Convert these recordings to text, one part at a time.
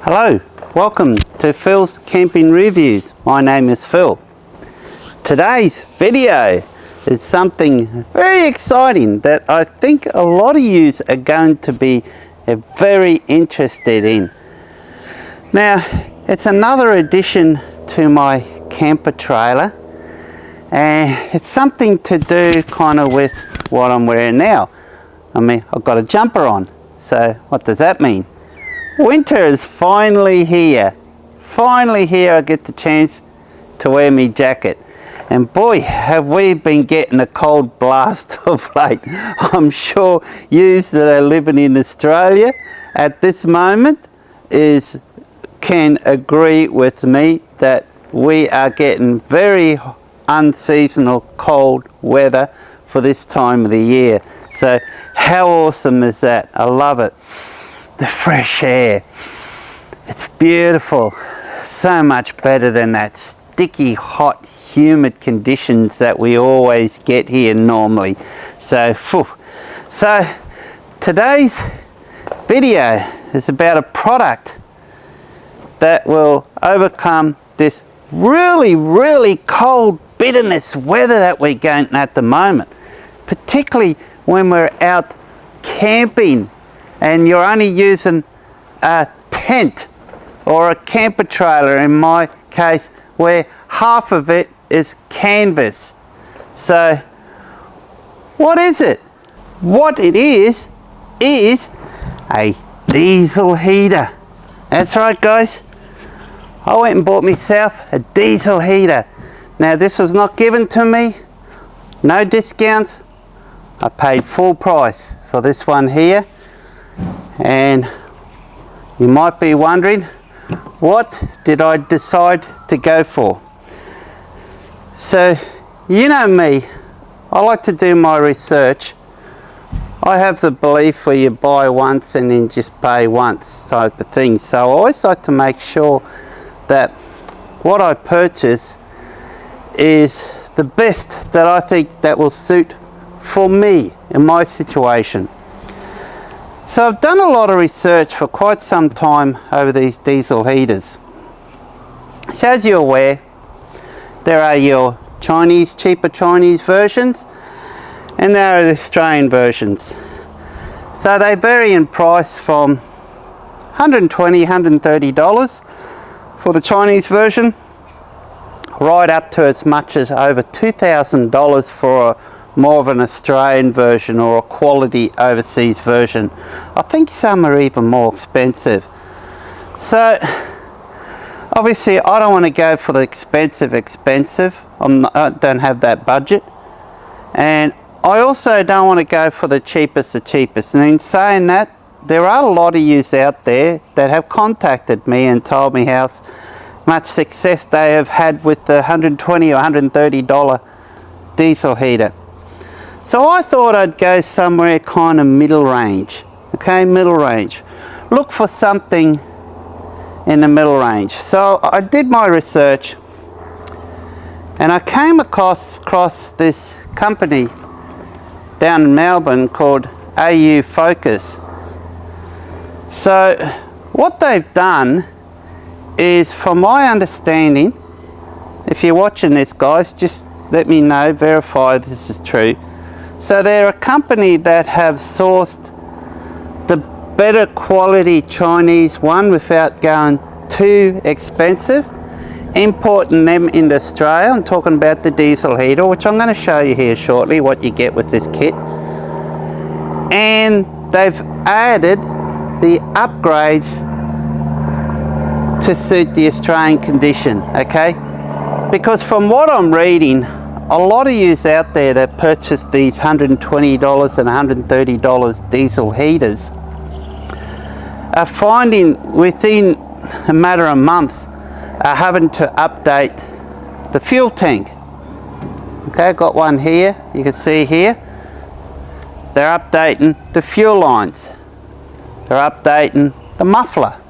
Hello, welcome to Phil's Camping Reviews. My name is Phil. Today's video is something very exciting that I think a lot of you are going to be very interested in. Now, it's another addition to my camper trailer, and it's something to do kind of with what I'm wearing now. I mean, I've got a jumper on, so what does that mean? Winter is finally here. Finally here I get the chance to wear my jacket. And boy, have we been getting a cold blast of late. I'm sure you that are living in Australia at this moment can agree with me that we are getting very unseasonal cold weather for this time of the year. So how awesome is that? I love it. The fresh air, it's beautiful, so much better than that sticky, hot, humid conditions that we always get here normally. So today's video is about a product that will overcome this really cold bitterness weather that we're getting at the moment, particularly when we're out camping and you're only using a tent or a camper trailer, in my case, where half of it is canvas. So what is it? What it is a diesel heater. That's right, guys. I went and bought myself a diesel heater. Now, this was not given to me, no discounts. I paid full price for this one here. And you might be wondering, what did I decide to go for? So, you know me, I like to do my research. I have the belief where you buy once and then just pay once type of thing. So I always like to make sure that what I purchase is the best that I think that will suit for me in my situation. So I've done a lot of research for quite some time over these diesel heaters. So as you're aware, there are your cheaper Chinese versions, and there are the Australian versions. So they vary in price from $120, $130 for the Chinese version, right up to as much as over $2,000 for more of an Australian version or a quality overseas version. I think some are even more expensive. So obviously I don't want to go for the expensive. I don't have that budget, and I also don't want to go for the cheapest. And in saying that, there are a lot of yous out there that have contacted me and told me how much success they have had with the $120 or $130 diesel heater. So I thought I'd go somewhere kind of middle range. Okay, middle range. Look for something in the middle range. So I did my research and I came across this company down in Melbourne called AuFocus. So what they've done is, from my understanding, if you're watching this, guys, just let me know, verify this is true. So they're a company that have sourced the better quality Chinese one without going too expensive, importing them into Australia. I'm talking about the diesel heater, which I'm going to show you here shortly what you get with this kit. And they've added the upgrades to suit the Australian condition, okay? Because from what I'm reading, a lot of yous out there that purchase these $120 and $130 diesel heaters are finding within a matter of months are having to update the fuel tank. Okay, I've got one here, you can see here. They're updating the fuel lines. They're updating the muffler.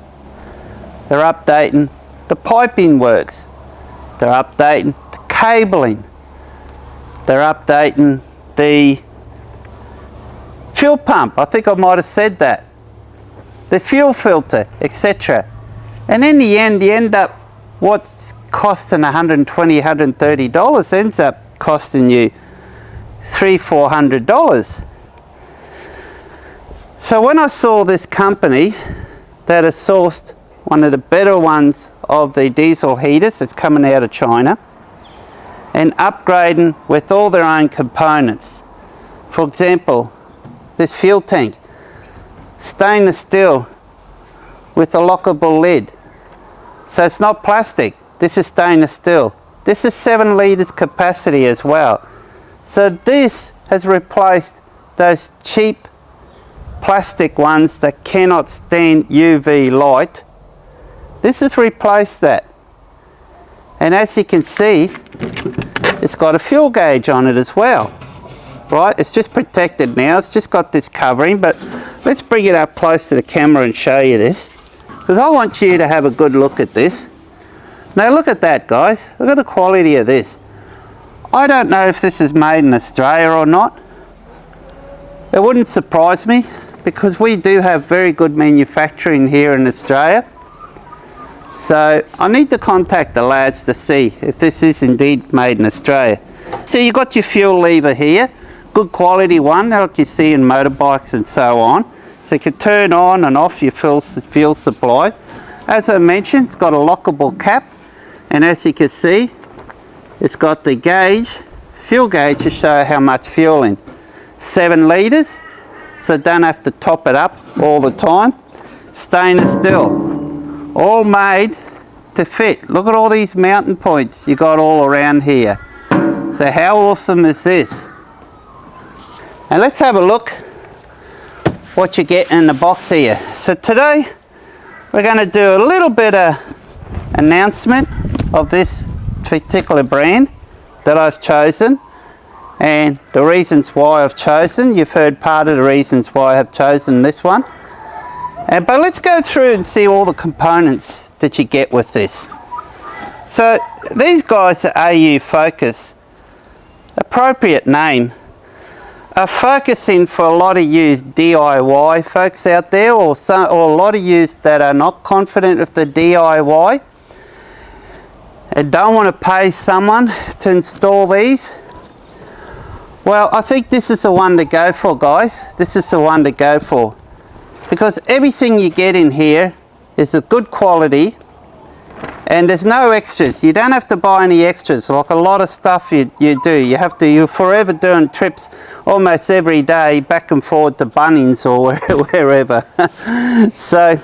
They're updating the piping works. They're updating the cabling. They're updating the fuel pump. I think I might have said that. The fuel filter, etc. And in the end, you end up, what's costing $120, $130 ends up costing you $300, $400. So when I saw this company that has sourced one of the better ones of the diesel heaters that's coming out of China and upgrading with all their own components. For example, this fuel tank, stainless steel with a lockable lid. So it's not plastic, this is stainless steel. This is 7 litres capacity as well. So this has replaced those cheap plastic ones that cannot stand UV light. This has replaced that. And as you can see, it's got a fuel gauge on it as well. Right, it's just protected now, it's just got this covering, but let's bring it up close to the camera and show you this, because I want you to have a good look at this. Now look at that, guys, look at the quality of this. I don't know if this is made in Australia or not. It wouldn't surprise me, because we do have very good manufacturing here in Australia. So I need to contact the lads to see if this is indeed made in Australia. So you've got your fuel lever here, good quality one like you see in motorbikes and so on. So you can turn on and off your fuel supply. As I mentioned, it's got a lockable cap, and as you can see, it's got the gauge, fuel gauge to show how much fuel in. 7 litres, so don't have to top it up all the time. Stainless steel, all made to fit. Look at all these mounting points you got all around here. So how awesome is this? And let's have a look what you get in the box here. So today we're going to do a little bit of announcement of this particular brand that I've chosen and the reasons why I've chosen. You've heard part of the reasons why I have chosen this one. But let's go through and see all the components that you get with this. So these guys are AuFocus, appropriate name, are focusing for a lot of you DIY folks out there, or a lot of you that are not confident of the DIY and don't want to pay someone to install these. Well, I think this is the one to go for, guys. This is the one to go for, because everything you get in here is a good quality and there's no extras. You don't have to buy any extras like a lot of stuff you do. You're forever doing trips almost every day back and forward to Bunnings or wherever. So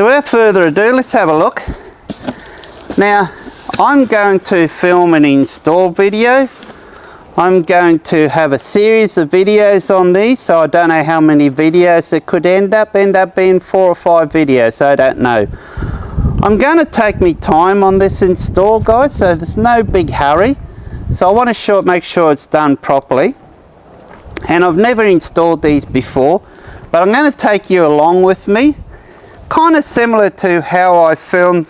without further ado, let's have a look. Now, I'm going to film an install video. I'm going to have a series of videos on these, so I don't know how many videos it could end up being 4 or 5 videos, I don't know. I'm going to take me time on this install, guys, so there's no big hurry. So I want to make sure it's done properly. And I've never installed these before, but I'm going to take you along with me, kind of similar to how I filmed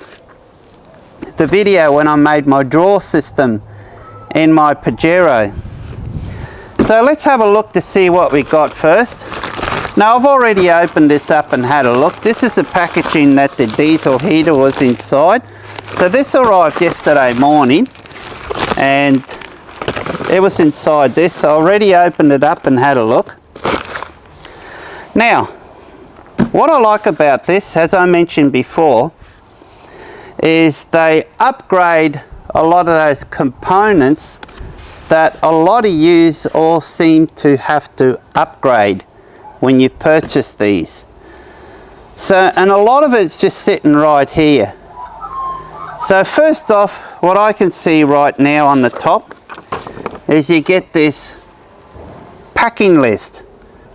the video when I made my drawer system in my Pajero. So let's have a look to see what we got first. Now I've already opened this up and had a look. This is the packaging that the diesel heater was inside. So this arrived yesterday morning and it was inside this. So I already opened it up and had a look. Now, what I like about this, as I mentioned before, is they upgrade a lot of those components that a lot of yous all seem to have to upgrade when you purchase these. So, and a lot of it's just sitting right here. So first off, what I can see right now on the top is you get this packing list.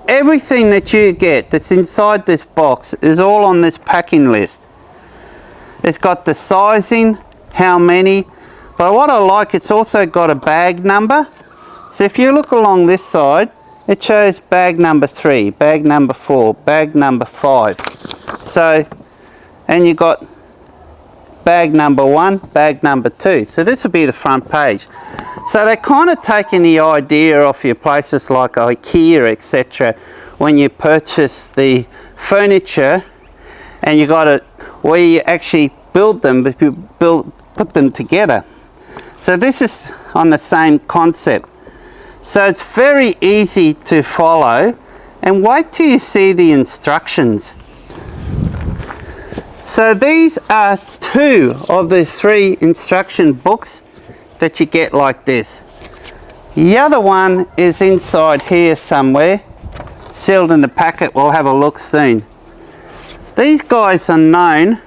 Everything that you get that's inside this box is all on this packing list. It's got the sizing, how many, but what I like, it's also got a bag number. So if you look along this side, it shows bag number 3, bag number 4, bag number 5. So, and you got bag number 1, bag number 2. So this will be the front page. So they're kind of taking the idea off your places like IKEA, etc. When you purchase the furniture and you got it where you actually build them, but you put them together. So this is on the same concept. So it's very easy to follow, and wait till you see the instructions. So these are 2 of the 3 instruction books that you get like this. The other one is inside here somewhere, sealed in the packet. We'll have a look soon. These guys are known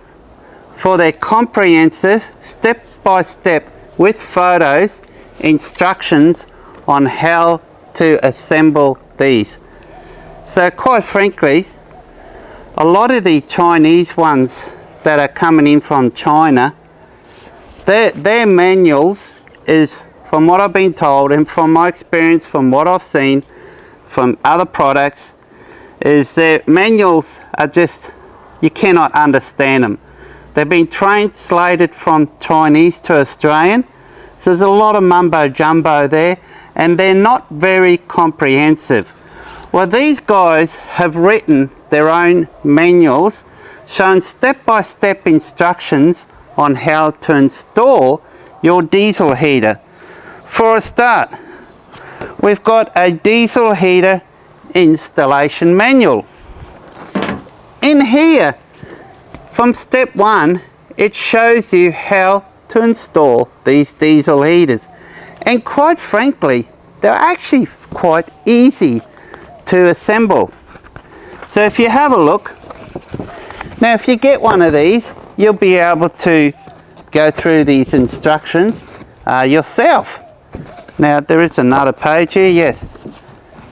for their comprehensive step-by-step with photos instructions on how to assemble these. So quite frankly, a lot of the Chinese ones that are coming in from China, their manuals is, from what I've been told and from my experience, from what I've seen from other products, is their manuals are just, you cannot understand them. They've been translated from Chinese to Australian, so there's a lot of mumbo jumbo there, and they're not very comprehensive. Well, these guys have written their own manuals showing step-by-step instructions on how to install your diesel heater. For a start, we've got a diesel heater installation manual. In here, from step 1, it shows you how to install these diesel heaters. And quite frankly, they're actually quite easy to assemble. So if you have a look, now if you get one of these, you'll be able to go through these instructions yourself. Now there is another page here, yes.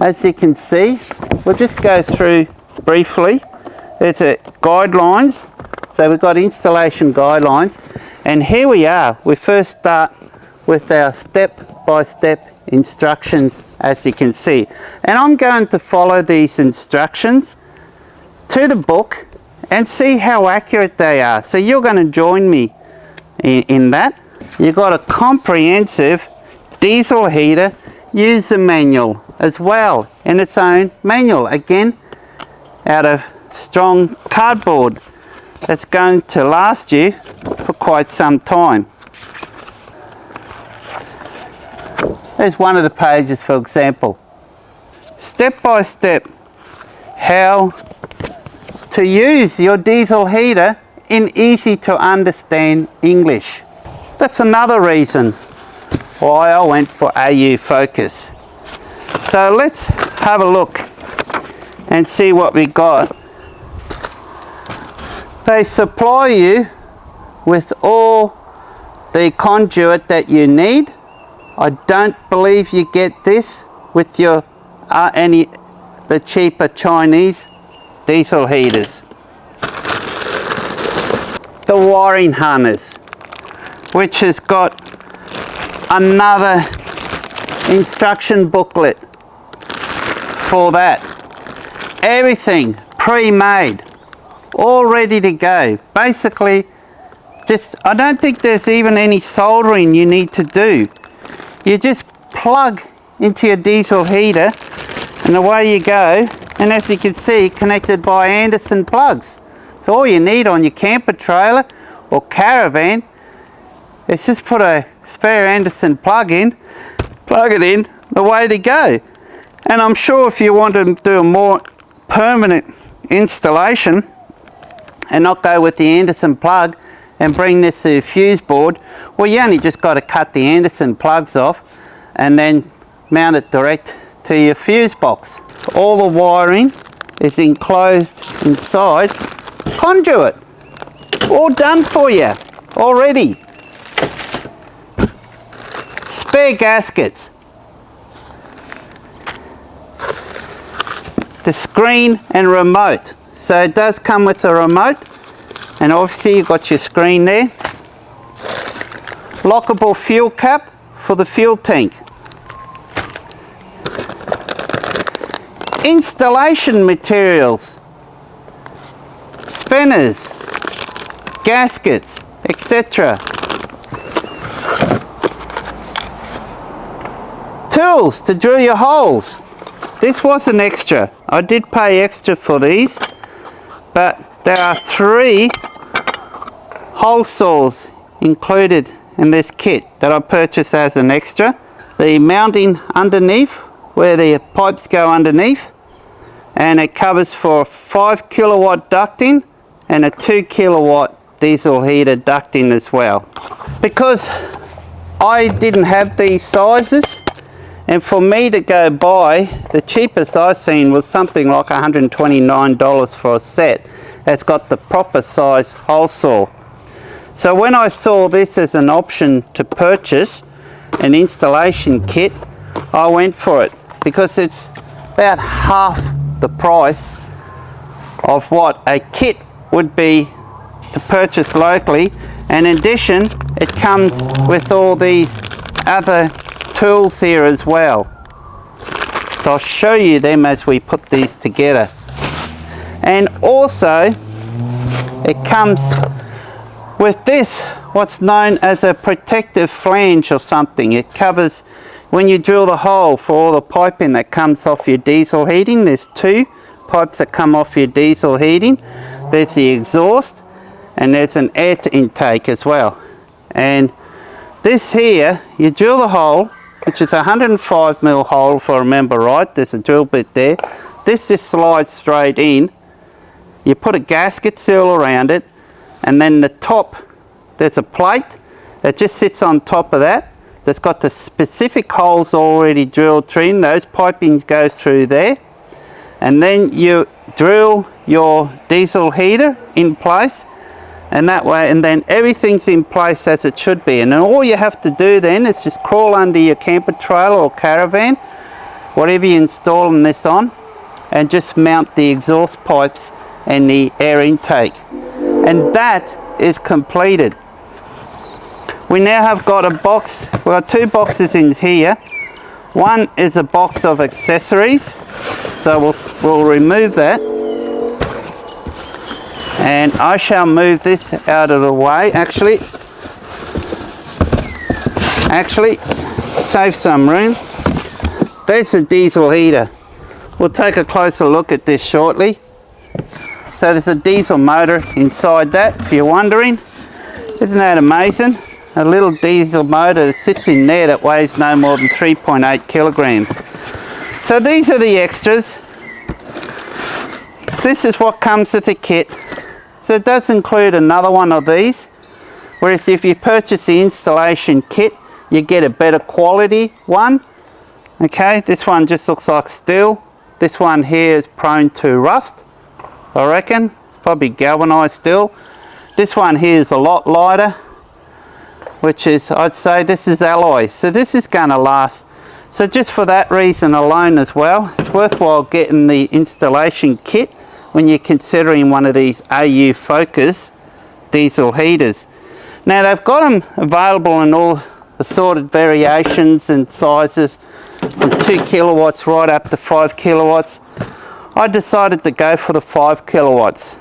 As you can see, we'll just go through briefly. There's a guidelines. So we've got installation guidelines, and here we are. We first start with our step-by-step instructions, as you can see. And I'm going to follow these instructions to the book and see how accurate they are. So you're going to join me in that. You've got a comprehensive diesel heater user manual as well, in its own manual, again out of strong cardboard. That's going to last you for quite some time. There's one of the pages, for example. Step by step, how to use your diesel heater in easy to understand English. That's another reason why I went for AuFocus. So let's have a look and see what we got. They supply you with all the conduit that you need. I don't believe you get this with your the cheaper Chinese diesel heaters. The wiring harness, which has got another instruction booklet for that. Everything pre-made, all ready to go. Basically, I don't think there's even any soldering you need to do. You just plug into your diesel heater and away you go. And as you can see, connected by Anderson plugs. So all you need on your camper trailer or caravan is just put a spare Anderson plug in, plug it in, away to go. And I'm sure if you want to do a more permanent installation and not go with the Anderson plug and bring this to the fuse board, well, you only just got to cut the Anderson plugs off and then mount it direct to your fuse box. All the wiring is enclosed inside conduit. All done for you already. Spare gaskets. The screen and remote. So it does come with a remote, and obviously you've got your screen there. Lockable fuel cap for the fuel tank. Installation materials, spinners, gaskets, etc. Tools to drill your holes. This was an extra. I did pay extra for these, but there are 3 hole saws included in this kit that I purchased as an extra. The mounting underneath where the pipes go underneath, and it covers for 5 kilowatt ducting and a 2 kilowatt diesel heater ducting as well. Because I didn't have these sizes, and for me to go buy, the cheapest I seen was something like $129 for a set that's got the proper size hole saw. So when I saw this as an option to purchase an installation kit, I went for it because it's about half the price of what a kit would be to purchase locally, and in addition it comes with all these other tools here as well. So I'll show you them as we put these together. And also it comes with this, what's known as a protective flange or something. It covers when you drill the hole for all the piping that comes off your diesel heating. There's 2 pipes that come off your diesel heating. There's the exhaust and there's an air intake as well. And this here, you drill the hole, which is a 105mm hole if I remember right. There's a drill bit there. This just slides straight in. You put a gasket seal around it, and then the top, there's a plate that just sits on top of that. That's got the specific holes already drilled through. Those pipings go through there. And then you drill your diesel heater in place, and that way, and then everything's in place as it should be. And then all you have to do then is just crawl under your camper trailer or caravan, whatever you're installing this on, and just mount the exhaust pipes and the air intake. And that is completed. We now have got a box. We've got 2 boxes in here. One is a box of accessories, so we'll remove that. And I shall move this out of the way. Actually, save some room. There's the diesel heater. We'll take a closer look at this shortly. So there's a diesel motor inside that, if you're wondering. Isn't that amazing? A little diesel motor that sits in there that weighs no more than 3.8 kilograms. So these are the extras. This is what comes with the kit. So it does include another one of these, whereas if you purchase the installation kit, you get a better quality one. Okay, this one just looks like steel. This one here is prone to rust, I reckon. It's probably galvanized steel. This one here is a lot lighter, which is, I'd say this is alloy. So this is going to last. So just for that reason alone as well, it's worthwhile getting the installation kit when you're considering one of these AuFocus diesel heaters. Now they've got them available in all assorted variations and sizes, from 2 kilowatts right up to 5 kilowatts. I decided to go for the 5 kilowatts.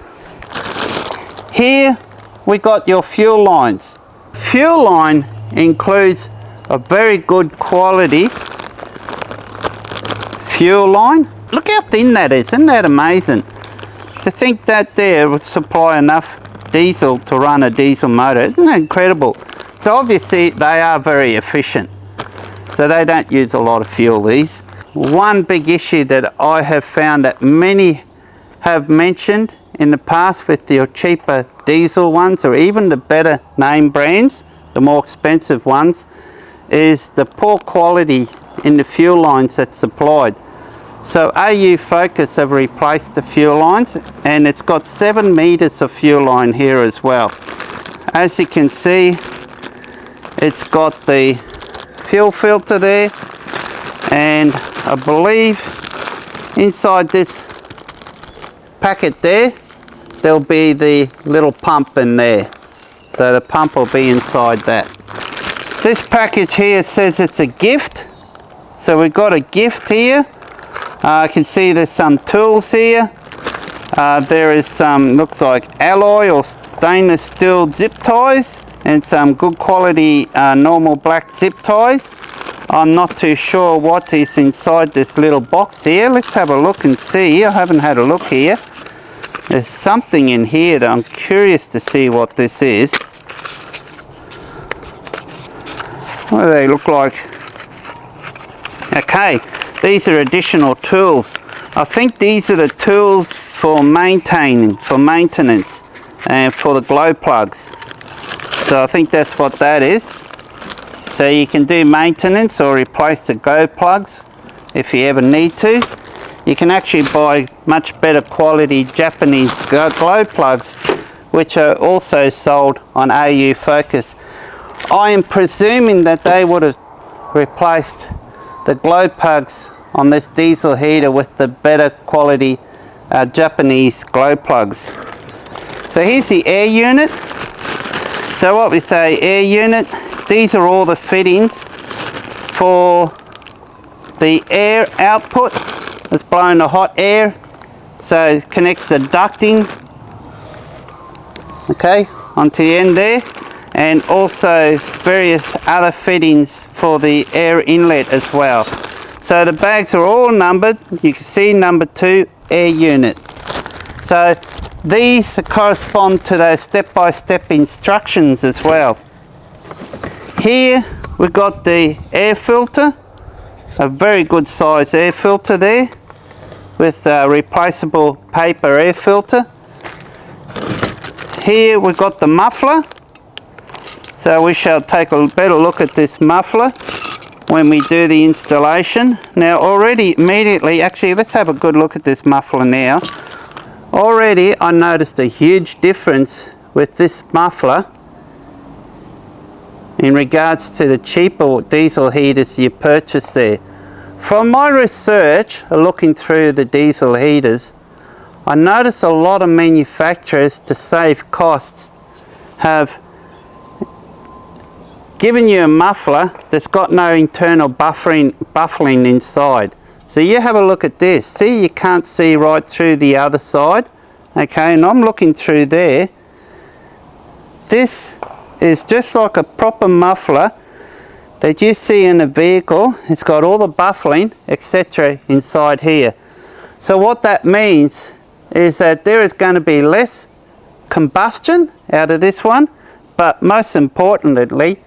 Here we got your fuel lines. Fuel line includes a very good quality fuel line. Look how thin that is, isn't that amazing? To think that there would supply enough diesel to run a diesel motor, isn't that incredible? So obviously they are very efficient. So they don't use a lot of fuel, these. One big issue that I have found that many have mentioned in the past with your cheaper diesel ones, or even the better name brands, the more expensive ones, is the poor quality in the fuel lines that's supplied. So AuFocus have replaced the fuel lines, and it's got 7 meters of fuel line here as well. As you can see, it's got the fuel filter there, and I believe inside this packet there'll be the little pump in there. So the pump will be inside that. This package here says it's a gift. So we've got a gift here. I can see there's some tools here. There is some, looks like alloy or stainless steel zip ties, and some good quality normal black zip ties. I'm not too sure what is inside this little box here. Let's have a look and see. I haven't had a look here. There's something in here that I'm curious to see what this is. What do they look like? Okay, these are additional tools. I think these are the tools for maintenance, and for the glow plugs. So I think that's what that is. So you can do maintenance or replace the glow plugs if you ever need to. You can actually buy much better quality Japanese glow plugs, which are also sold on AuFocus. I am presuming that they would have replaced the glow plugs on this diesel heater with the better quality Japanese glow plugs. So here's the air unit. So what we say, air unit, these are all the fittings for the air output that's blowing the hot air. So it connects the ducting, okay, onto the end there, and also various other fittings for the air inlet as well. So the bags are all numbered. You can see number 2, air unit. So these correspond to those step-by-step instructions as well. Here we've got the air filter, a very good size air filter there with a replaceable paper air filter. Here we've got the muffler. So we shall take a better look at this muffler when we do the installation. Now already immediately, actually let's have a good look at this muffler now. Already I noticed a huge difference with this muffler in regards to the cheaper diesel heaters you purchase there. From my research looking through the diesel heaters, I noticed a lot of manufacturers, to save costs, have given you a muffler that's got no internal buffering inside. So you have a look at this. See, you can't see right through the other side. Okay, and I'm looking through there. This is just like a proper muffler that you see in a vehicle. It's got all the buffering, etc. inside here. So what that means is that there is going to be less combustion out of this one, but most importantly,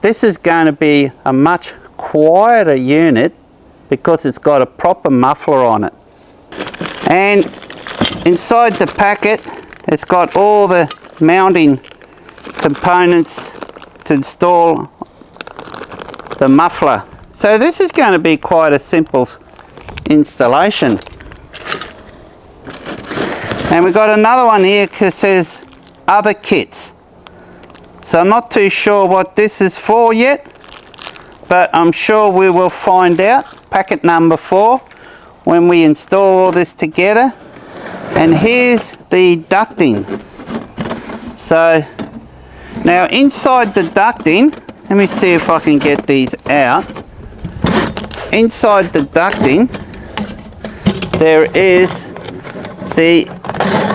this is going to be a much quieter unit because it's got a proper muffler on it. And inside the packet, it's got all the mounting components to install the muffler. So this is going to be quite a simple installation. And we've got another one here that says other kits. So I'm not too sure what this is for yet, but I'm sure we will find out. Packet number 4 when we install all this together. And here's the ducting. So now inside the ducting, let me see if I can get these out. Inside the ducting there is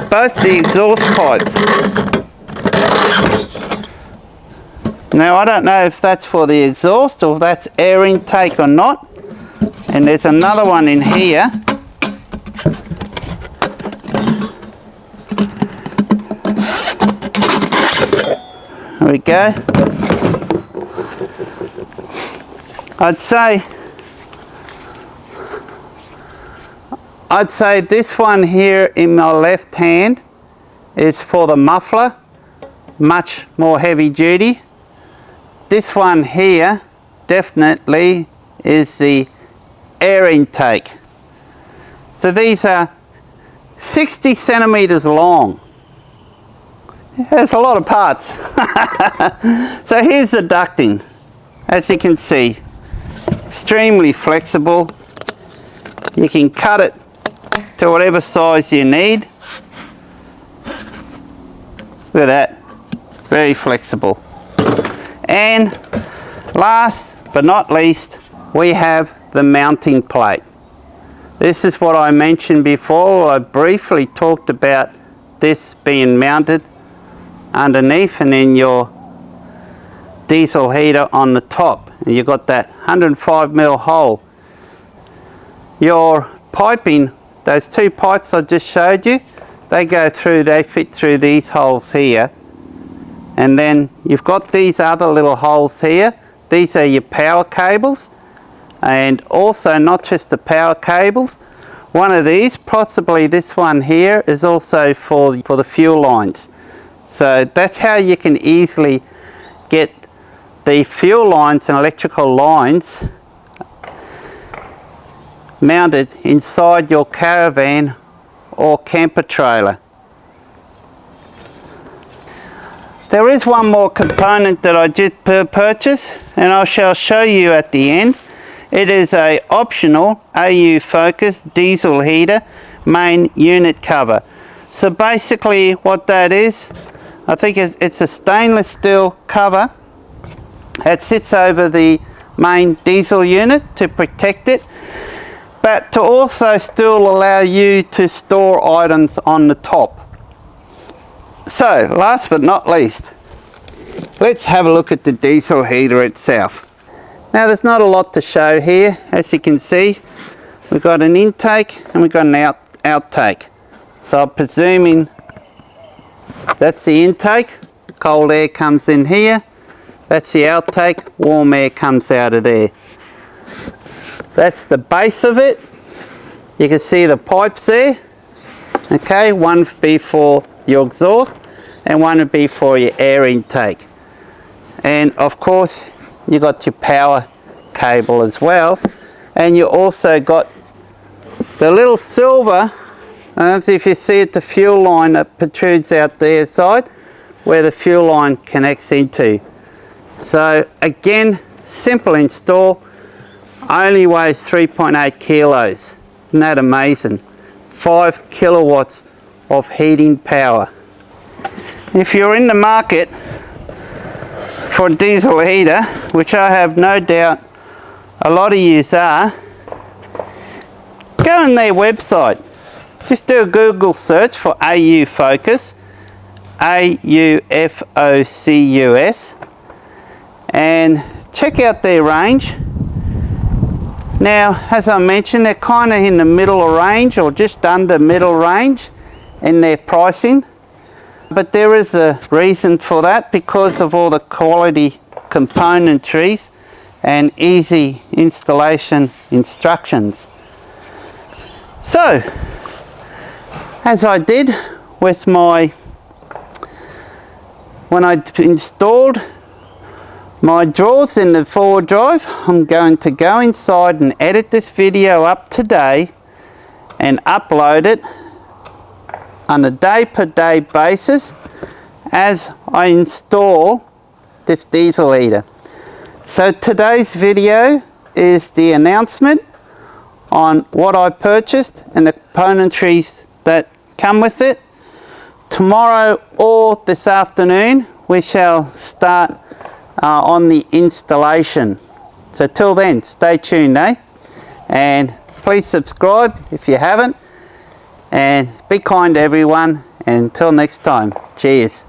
both the exhaust pipes. Now I don't know if that's for the exhaust or if that's air intake or not. And there's another one in here. There we go. I'd say this one here in my left hand is for the muffler, much more heavy duty. This one here definitely is the air intake. So these are 60 centimeters long. There's a lot of parts. So here's the ducting. As you can see, extremely flexible. You can cut it to whatever size you need. Look at that, very flexible. And last but not least, we have the mounting plate. This is what I mentioned before. I briefly talked about this being mounted underneath and then your diesel heater on the top. And you've got that 105mm hole. Your piping, those 2 pipes I just showed you, they fit through these holes here. And then you've got these other little holes here these are your power cables, and also not just the power cables. One of these, possibly this one here, is also for the fuel lines. So that's how you can easily get the fuel lines and electrical lines mounted inside your caravan or camper trailer. There is one more component that I just purchased, and I shall show you at the end. It is a optional AuFocus diesel heater main unit cover. So basically what that is, I think it's a stainless steel cover that sits over the main diesel unit to protect it, but to also still allow you to store items on the top. So last but not least, let's have a look at the diesel heater itself. Now there's not a lot to show here. As you can see, we've got an intake and we've got an outtake. So I'm presuming that's the intake, cold air comes in here. That's the outtake, warm air comes out of there. That's the base of it. You can see the pipes there. Okay, one would be for your exhaust and one would be for your air intake. And of course, you got your power cable as well, and you also got the little silver, I don't know if you see it, the fuel line that protrudes out the side where the fuel line connects into. So again, simple install, only weighs 3.8 kilos. Isn't that amazing? 5 kilowatts of heating power. If you're in the market for a diesel heater, which I have no doubt a lot of you are, go on their website. Just do a Google search for AuFocus, AuFocus, and check out their range. Now, as I mentioned, they're kind of in the middle range or just under middle range in their pricing. But there is a reason for that, because of all the quality componentries and easy installation instructions. So, as I did with when I installed my drawers in the forward drive, I'm going to go inside and edit this video up today and upload it on a day-per-day basis as I install this diesel heater. So today's video is the announcement on what I purchased and the componentries that come with it. Tomorrow or this afternoon we shall start on the installation. So till then, stay tuned, and please subscribe if you haven't. And be kind to everyone. Until next time, cheers.